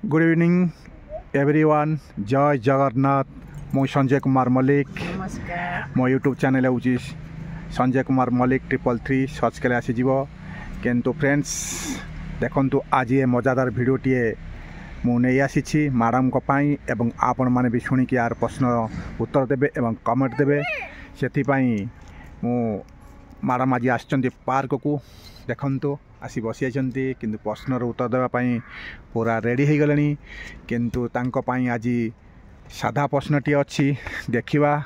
Good evening everyone. जय जगन्नाथ। मु संजय कुमार मल्लिक। नमस्कार। मो यूट्यूब चैनल हूँ संजय कुमार मल्लिक 333 सर्च कले आसीज। किंतु फ्रेंड्स देखंतु आज ये मजादार वीडियोटीए मुझे आसी मैडम को पाई एवं आपण मैंने भी शुणिक यार प्रश्न उत्तर देवे एवं कमेंट देवे से मैडम आज आसचंती पार्क को देखंतु आसी बसी किंतु प्रश्नर उत्तर देवाई पूरा रेडी हो गले किंतु तांको पाई आज साधा प्रश्नटी अच्छी देखा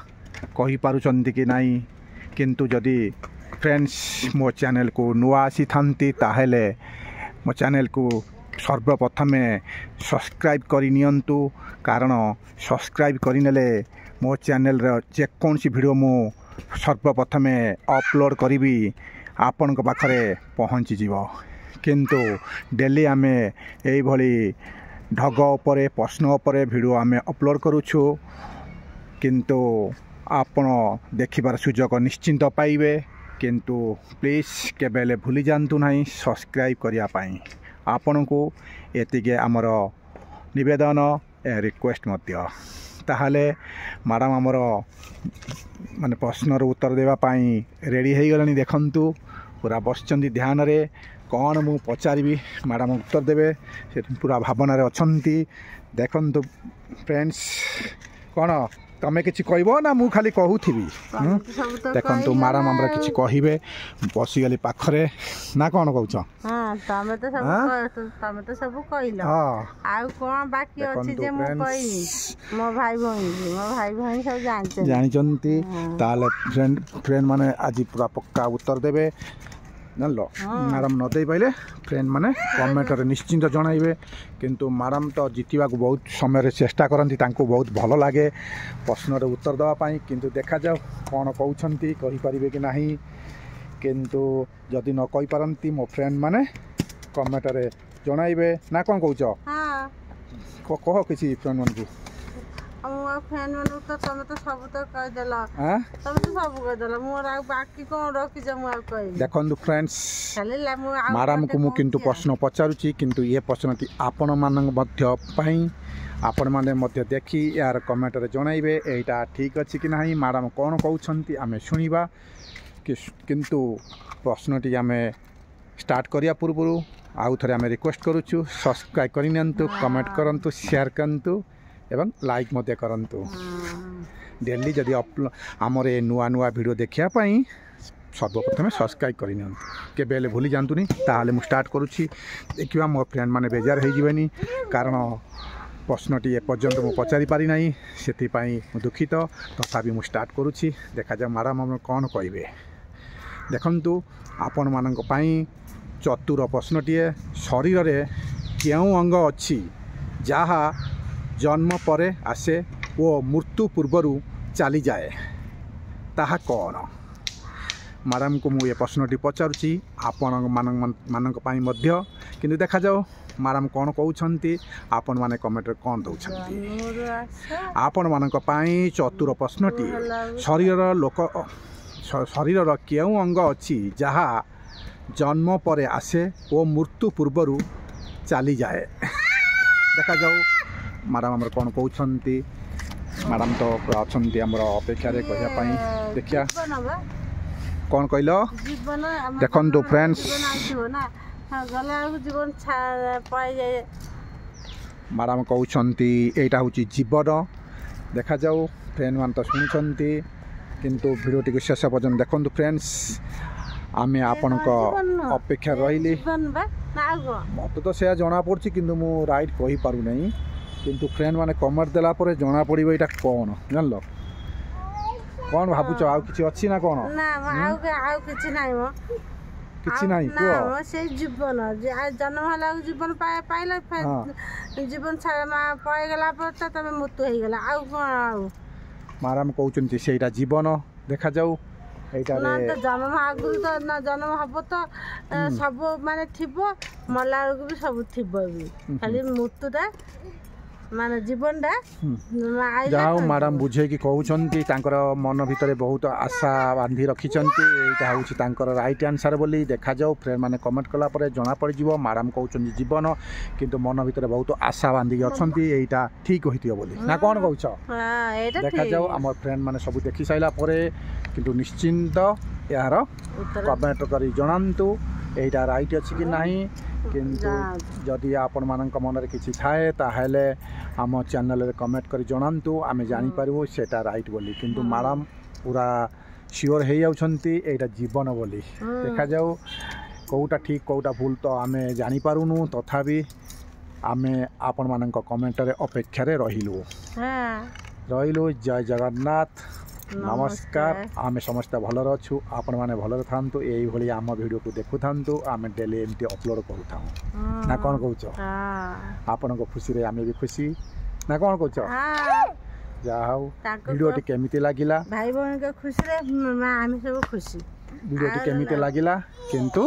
कही पारुचंती कि नहीं। किंतु जदि फ्रेंड्स मो चैनल को नुआ आसी थांती ताहेले मो चैनल को सर्वप्रथम सब्सक्राइब करनियंतु कारण सब्सक्राइब करनेले मो चैनल जेकोसी वीडियो मु सर्वप्रथम अपलोड करी आपण पाखरे पहुँची जीव। किंतु डेली आमे यही भली ढग उपरे प्रश्न उपरे वीडियो आमे अपलोड करूछु किंतु आपण देखिबार सुजोग निश्चिंत पाइबे। किंतु प्लीज केबेले भूली जांतु नहीं सब्सक्राइब करिया पाई आपण को एतिके आमर निवेदन ए रिक्वेस्ट मध्य। ताहले मैडम आमर माने प्रश्नर उत्तर देवा पाई रेडी हो गले देखंतु पूरा बसचंदी ध्यान रे कौन मु पचारि मैडम उत्तर देवे से पूरा भावना रे अछंती। देखंतु फ्रेंड्स कौन तमे किछि कहबो ना मु खाली कहूथिबी देखंतु मैडम हमरा किछि कहिबे बसी गली पाखरे ना कौन कहउछ। हां तमे तो सब कहिलो आ कोन बाकी अछि जे मु कहि मो भाई बहन सब जानिचंती ताले फ्रेंड माने आज पूरा पक्का उत्तर देवे जानलो। मैडम न दे पाइले फ्रेंड माने कमेंट रे निश्चिंत जणाइबे। किंतु मैडम तो जीतवा को बहुत समय चेष्टा करती तांको बहुत भल लगे प्रश्न रे उत्तर देवा पाई। किंतु देखा जाओ कौन कहउछंती कहि परिबे कि नाही। किंतु जदि न कहि पारंती मो फ्रेंड माने कमेंट रे जणाइबे ना कौन कहउछ। हां कह किछि फ्रेंड मन को फ्रेंड मन तो तमे तो सब तो कह देला। हां तमे तो सब कह देला मोर आ बाकी कोन रखि जे मु आ कहि देखंतु फ्रेंड्स मैडम को मु किंतु प्रश्न पचारुची किंतु ये प्रश्नटी आपण मानन मध्य पई आपण माने मध्य देखि यार कमेंट रे जणाइबे एटा ठीक अछि कि नाही मैडम कोन कहउछंती आमे सुनिबा। किंतु प्रश्नटी आमे स्टार्ट करिया पूर्व आउ थरे आमे रिक्वेस्ट करूछु सब्सक्राइब करिनंतु कमेंट करंतु शेयर करंतु एवं लाइक मते करंतु। डेली जदि आमर ए नुआ नुआ वीडियो देखिया पाई सर्वप्रथम सब्सक्राइब करनियंतु केबेले भूली जांतुनी। ताहाले मु स्टार्ट करूछि देखिबा मो फ्रेंड माने बेजार हो जिवेनी कारण प्रश्नटी ए पर्यंत मु पचारि पारि नाही सेति पाई मु दुखित तथापि मु स्टार्ट करूछि। देखा जा मैडम हम कोन कहिबे देखंतु आपण मानक पाई चतुर प्रश्नटी शरीर रे केउ अंग अछि जहा जन्म परे आसे वो मृत्यु पूर्वर चली जाए ताहा कौन। मैडम को मुझे प्रश्नटी पचारुची आपण मानक पाई मध्य। किंतु देखा जाओ मैडम कौन कहउछंती आपण माने कमेंट रे कौन दउछंती। आपण मानक पाई चतुर प्रश्नटी शरीर केउ अंग अछि जहा जन्म परे आसे वो मृत्यु पूर्वर चली जाए। देखा जाओ मैडम हमर कौन कहउछंती। मैडम तो अच्छी आमर अपेक्षा कहया पाई देखिया कौन कहलो देखंतु फ्रेंड्स मैडम कहउछंती एटा होची जीवन। देखा जाओ फ्रेंड मान तो सुनुछंती किंतु वीडियोटी को शेष पर्यंत देखंतु फ्रेंड्स आमे आपण को अपेक्षा रहिली मत तो से जना पड़छि किंतु मु राइट कहि पारु नहीं। किंतु फ्रेंड माने कमेंट देला परे जना पड़िबो एटा कोन जानलो कोन भाबुछ आ किछि अछि ना कोन ना आउ किछि नाही मो किछि नाही को ना से जीवन जन्म होला जीवन पाइला जीवन छाड़ा पाइ गेला पर तबे मृत्यु हे गेला आउ कोन आउ मैडम कहउचंती सेटा जीवन। देखा जाऊ एटा ना तो जन्म आगु तो ना जन्म हबो तो सब माने थिबो मल्ला को भी सब थिबो भी खाली मृत्यु दा ମାନେ ଜୀବନଟା ଯାହା ହଉ ମ୍ୟାଡ଼ାମ୍ ବୁଝେଇକି କହୁଛନ୍ତି ତାଙ୍କର ମନ ଭିତରେ ବହୁତ ଆଶା ବାନ୍ଧି ରଖିଛନ୍ତି ଏଇଟା ହେଉଛି ତାଙ୍କର ରାଇଟ୍ ଆନ୍ସର୍ ବୋଲି ଦେଖାଯାଉ ଫ୍ରେଣ୍ଡ ମାନେ କମେଣ୍ଟ କଲା ପରେ ଜଣାପଡ଼ିଯିବ ମ୍ୟାଡ଼ାମ୍ କହୁଛନ୍ତି ଜୀବନ କିନ୍ତୁ ମନ ଭିତରେ ବହୁତ ଆଶା ବାନ୍ଧିକି ଅଛନ୍ତି ଏଇଟା ଠିକ୍ ହୋଇଥିବ ବୋଲି ନା କ'ଣ କହୁଛ ଦେଖାଯାଉ ଆମର ଫ୍ରେଣ୍ଡ ମାନେ ସବୁ ଦେଖି ସାରିଲା ପରେ କିନ୍ତୁ ନିଶ୍ଚିନ୍ତ ଏହାର କମେଣ୍ଟ କରି ଜଣାନ୍ତୁ ଏଇଟା ରାଇଟ୍ ଅଛି କି ନାହିଁ କିନ୍ତୁ ଯଦି ଆପଣମାନଙ୍କ ମନରେ କିଛି ଥାଏ ତାହେଲେ ଆମ ଚ୍ୟାନେଲରେ କମେଣ୍ଟ କରି ଜଣାନ୍ତୁ ଆମେ ଜାଣିପାରିବୁ ସେଇଟା ରାଇଟ୍ ବୋଲି କିନ୍ତୁ ମ୍ୟାଡ଼ାମ୍ ପୁରା ସିଓର ହେଇଯାଉଛନ୍ତି ଏଇଟା ଜୀବନ ବୋଲି ଦେଖାଯାଉ କେଉଁଟା ଠିକ୍ କେଉଁଟା ଭୁଲ ତ ଆମେ ଜାଣିପାରୁନୁ ତଥାପି ଆମେ ଆପଣମାନଙ୍କ କମେଣ୍ଟରେ ଅପେକ୍ଷାରେ ରହିଲୁ ଜୟ ଜଗନ୍ନାଥ ନମସ୍କାର ଆମେ ସମସ୍ତେ ଭଲରେ ଅଛୁ ଆପଣମାନେ ଭଲରେ ଥାନ୍ତୁ ଏଇଭଳି ଆମ ଭିଡ଼ିଓକୁ ଦେଖୁଥାନ୍ତୁ ଆମେ ଡେଲି ଏମିତି ଅପଲୋଡ଼ କରୁଥାଉ ନା କ'ଣ କହୁଛ ଆପଣଙ୍କ ଖୁସିରେ ଆମେ ବି ଖୁସି ନା କ'ଣ କହୁଛ ଯାହା ହଉ ଭିଡ଼ିଓଟି କେମିତି ଲାଗିଲା ଭାଇ ଭଉଣୀଙ୍କ ଖୁସିରେ ଆମେ ସବୁ ଖୁସି ଭିଡ଼ିଓଟି କେମିତି ଲାଗିଲା କିନ୍ତୁ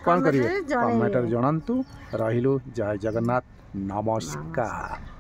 କ'ଣ କରିବେ କମେଣ୍ଟରେ ଜଣାନ୍ତୁ ରହିଲୁ ଜୟ ଜଗନ୍ନାଥ ନମସ୍କାର।